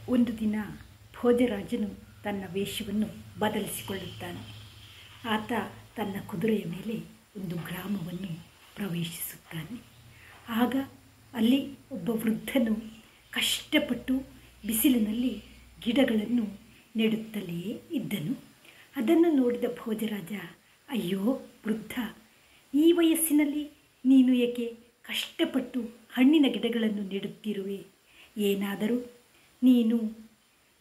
ಒಂದು ದಿನ ಭೋಜರಾಜನು ತನ್ನ ವೇಷವನ್ನು ಬದಲಿಸಿಕೊಳ್ಳುತ್ತಾನೆ. ಆತ ತನ್ನ ಕುದುರೆಯ ಮೇಲೆ ಒಂದು ಗ್ರಾಮವನ್ನು ಪ್ರವೇಶಿಸುತ್ತಾನೆ. ಆಗ ಅಲ್ಲಿ ಒಬ್ಬ ವೃದ್ಧನು ಕಷ್ಟಪಟ್ಟು ಬಿಸಿಲಿನಲ್ಲಿ ಗಿಡಗಳನ್ನು ನೆಡುತ್ತಲೇ ಇದ್ದನು. ಅದನ್ನು ನೋಡಿದ ಭೋಜರಾಜ, ಅಯ್ಯೋ ವೃದ್ಧ, ಈ ವಯಸ್ಸಿನಲ್ಲಿ ನೀನು ಏಕೆ ಕಷ್ಟಪಟ್ಟು ಹಣ್ಣಿನ ಗಿಡಗಳನ್ನು ನೆಡುತ್ತಿರುವೆ? ಏನಾದರೂ ನೀನು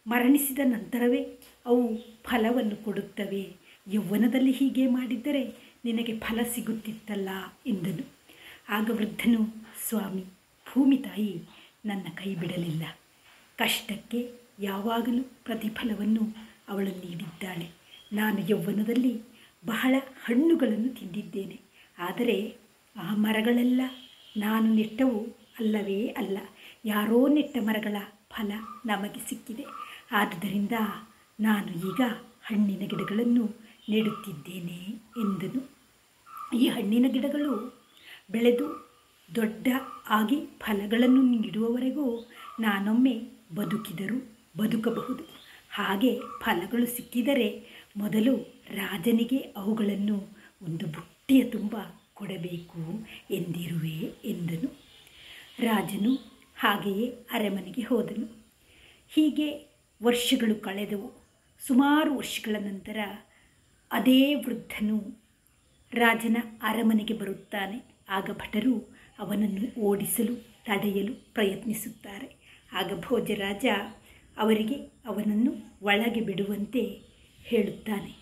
ಮರಣಿಸಿದ ನಂತರವೇ ಅವು ಫಲವನ್ನು ಕೊಡುತ್ತವೆ. ಯೌವನದಲ್ಲಿ ಹೀಗೆ ಮಾಡಿದ್ದರೆ ನಿನಗೆ ಫಲ ಸಿಗುತ್ತಿತ್ತಲ್ಲ ಎಂದನು. ಆಗ ವೃದ್ಧನು, ಸ್ವಾಮಿ, ಭೂಮಿ ತಾಯಿ ನನ್ನ ಕೈ ಬಿಡಲಿಲ್ಲ. ಕಷ್ಟಕ್ಕೆ ಯಾವಾಗಲೂ ಪ್ರತಿಫಲವನ್ನು ಅವಳು ನೀಡಿದ್ದಾಳೆ. ನಾನು ಯೌವನದಲ್ಲಿ ಬಹಳ ಹಣ್ಣುಗಳನ್ನು ತಿಂದಿದ್ದೇನೆ. ಆದರೆ ಆ ಮರಗಳೆಲ್ಲ ನಾನು ನೆಟ್ಟವು ಅಲ್ಲವೇ ಅಲ್ಲ. ಯಾರೋ ನೆಟ್ಟ ಮರಗಳ ಫಲ ನಮಗೆ ಸಿಕ್ಕಿದೆ. ಆದುದರಿಂದ ನಾನು ಈಗ ಹಣ್ಣಿನ ಗಿಡಗಳನ್ನು ನೆಡುತ್ತಿದ್ದೇನೆ ಎಂದನು. ಈ ಹಣ್ಣಿನ ಗಿಡಗಳು ಬೆಳೆದು ದೊಡ್ಡ ಆಗಿ ಫಲಗಳನ್ನು ನೀಡುವವರೆಗೂ ನಾನೊಮ್ಮೆ ಬದುಕಿದರೂ ಬದುಕಬಹುದು. ಹಾಗೆ ಫಲಗಳು ಸಿಕ್ಕಿದರೆ ಮೊದಲು ರಾಜನಿಗೆ ಅವುಗಳನ್ನು ಒಂದು ಬುಟ್ಟಿಯ ತುಂಬ ಕೊಡಬೇಕು ಎಂದಿರುವೆ ಎಂದನು. ರಾಜನು ಹಾಗೆಯೇ ಅರಮನೆಗೆ ಹೋದನು. ಹೀಗೆ ವರ್ಷಗಳು ಕಳೆದವು. ಸುಮಾರು ವರ್ಷಗಳ ನಂತರ ಅದೇ ವೃದ್ಧನು ರಾಜನ ಅರಮನೆಗೆ ಬರುತ್ತಾನೆ. ಆಗ ಭಟರು ಅವನನ್ನು ಓಡಿಸಲು ತಡೆಯಲು ಪ್ರಯತ್ನಿಸುತ್ತಾರೆ. ಆಗ ಭೋಜರಾಜ ಅವರಿಗೆ ಅವನನ್ನು ಒಳಗೆ ಬಿಡುವಂತೆ ಹೇಳುತ್ತಾನೆ.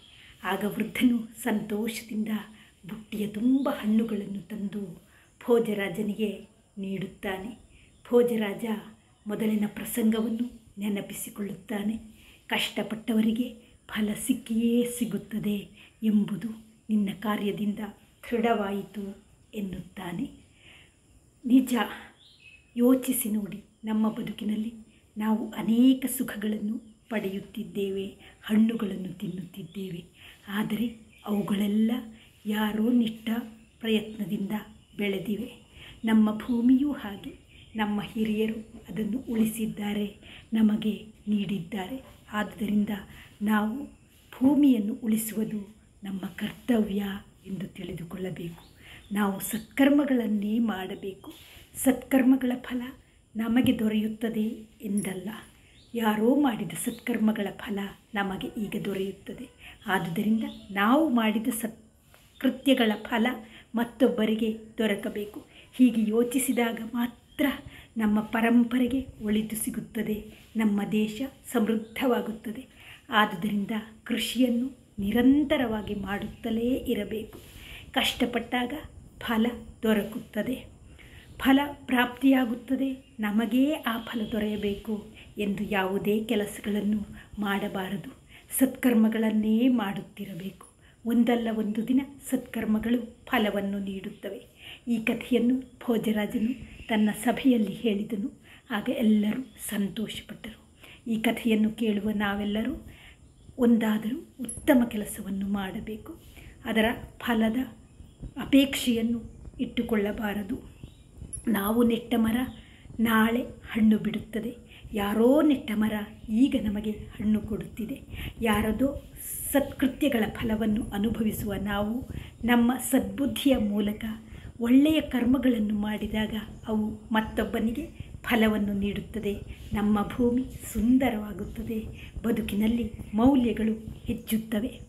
ಆಗ ವೃದ್ಧನು ಸಂತೋಷದಿಂದ ಬುಟ್ಟಿಯ ತುಂಬ ಹಣ್ಣುಗಳನ್ನು ತಂದು ಭೋಜರಾಜನಿಗೆ ನೀಡುತ್ತಾನೆ. ಭೋಜರಾಜ ಮೊದಲಿನ ಪ್ರಸಂಗವನ್ನು ನೆನಪಿಸಿಕೊಳ್ಳುತ್ತಾನೆ. ಕಷ್ಟಪಟ್ಟವರಿಗೆ ಫಲ ಸಿಕ್ಕಿಯೇ ಸಿಗುತ್ತದೆ ಎಂಬುದು ನಿನ್ನ ಕಾರ್ಯದಿಂದ ದೃಢವಾಯಿತು ಎನ್ನುತ್ತಾನೆ. ನಿಜ, ಯೋಚಿಸಿ ನೋಡಿ, ನಮ್ಮ ಬದುಕಿನಲ್ಲಿ ನಾವು ಅನೇಕ ಸುಖಗಳನ್ನು ಪಡೆಯುತ್ತಿದ್ದೇವೆ, ಹಣ್ಣುಗಳನ್ನು ತಿನ್ನುತ್ತಿದ್ದೇವೆ. ಆದರೆ ಅವುಗಳೆಲ್ಲ ಯಾರೋ ನಿಟ್ಟ ಪ್ರಯತ್ನದಿಂದ ಬೆಳೆದಿವೆ. ನಮ್ಮ ಭೂಮಿಯೂ ಹಾಗೆ. ನಮ್ಮ ಹಿರಿಯರು ಅದನ್ನು ಉಳಿಸಿದ್ದಾರೆ, ನಮಗೆ ನೀಡಿದ್ದಾರೆ. ಆದುದರಿಂದ ನಾವು ಭೂಮಿಯನ್ನು ಉಳಿಸುವುದು ನಮ್ಮ ಕರ್ತವ್ಯ ಎಂದು ತಿಳಿದುಕೊಳ್ಳಬೇಕು. ನಾವು ಸತ್ಕರ್ಮಗಳನ್ನೇ ಮಾಡಬೇಕು. ಸತ್ಕರ್ಮಗಳ ಫಲ ನಮಗೆ ದೊರೆಯುತ್ತದೆ ಎಂದಲ್ಲ. ಯಾರೋ ಮಾಡಿದ ಸತ್ಕರ್ಮಗಳ ಫಲ ನಮಗೆ ಈಗ ದೊರೆಯುತ್ತದೆ. ಆದುದರಿಂದ ನಾವು ಮಾಡಿದ ಸತ್ಕೃತ್ಯಗಳ ಫಲ ಮತ್ತೊಬ್ಬರಿಗೆ ದೊರಕಬೇಕು. ಹೀಗೆ ಯೋಚಿಸಿದಾಗ ಮಾತ್ರ ನಮ್ಮ ಪರಂಪರೆಗೆ ಒಳಿತು ಸಿಗುತ್ತದೆ, ನಮ್ಮ ದೇಶ ಸಮೃದ್ಧವಾಗುತ್ತದೆ. ಆದುದರಿಂದ ಕೃಷಿಯನ್ನು ನಿರಂತರವಾಗಿ ಮಾಡುತ್ತಲೇ ಇರಬೇಕು. ಕಷ್ಟಪಟ್ಟಾಗ ಫಲ ದೊರಕುತ್ತದೆ, ಫಲ ಪ್ರಾಪ್ತಿಯಾಗುತ್ತದೆ. ನಮಗೇ ಆ ಫಲ ದೊರೆಯಬೇಕು ಎಂದು ಯಾವುದೇ ಕೆಲಸಗಳನ್ನು ಮಾಡಬಾರದು. ಸತ್ಕರ್ಮಗಳನ್ನೇ ಮಾಡುತ್ತಿರಬೇಕು. ಒಂದಲ್ಲ ಒಂದು ದಿನ ಸತ್ಕರ್ಮಗಳು ಫಲವನ್ನು ನೀಡುತ್ತವೆ. ಈ ಕಥೆಯನ್ನು ಭೋಜರಾಜನು ತನ್ನ ಸಭೆಯಲ್ಲಿ ಹೇಳಿದನು. ಆಗ ಎಲ್ಲರೂ ಸಂತೋಷಪಟ್ಟರು. ಈ ಕಥೆಯನ್ನು ಕೇಳುವ ನಾವೆಲ್ಲರೂ ಒಂದಾದರೂ ಉತ್ತಮ ಕೆಲಸವನ್ನು ಮಾಡಬೇಕು. ಅದರ ಫಲದ ಅಪೇಕ್ಷೆಯನ್ನು ಇಟ್ಟುಕೊಳ್ಳಬಾರದು. ನಾವು ನೆಟ್ಟ ಮರ ನಾಳೆ ಹಣ್ಣು ಬಿಡುತ್ತದೆ. ಯಾರೋ ನೆಟ್ಟ ಮರ ಈಗ ನಮಗೆ ಹಣ್ಣು ಕೊಡುತ್ತಿದೆ. ಯಾರದೋ ಸತ್ಕೃತ್ಯಗಳ ಫಲವನ್ನು ಅನುಭವಿಸುವ ನಾವು ನಮ್ಮ ಸದ್ಬುದ್ಧಿಯ ಮೂಲಕ ಒಳ್ಳೆಯ ಕರ್ಮಗಳನ್ನು ಮಾಡಿದಾಗ ಅವು ಮತ್ತೊಬ್ಬನಿಗೆ ಫಲವನ್ನು ನೀಡುತ್ತದೆ. ನಮ್ಮ ಭೂಮಿ ಸುಂದರವಾಗುತ್ತದೆ. ಬದುಕಿನಲ್ಲಿ ಮೌಲ್ಯಗಳು ಹೆಚ್ಚುತ್ತವೆ.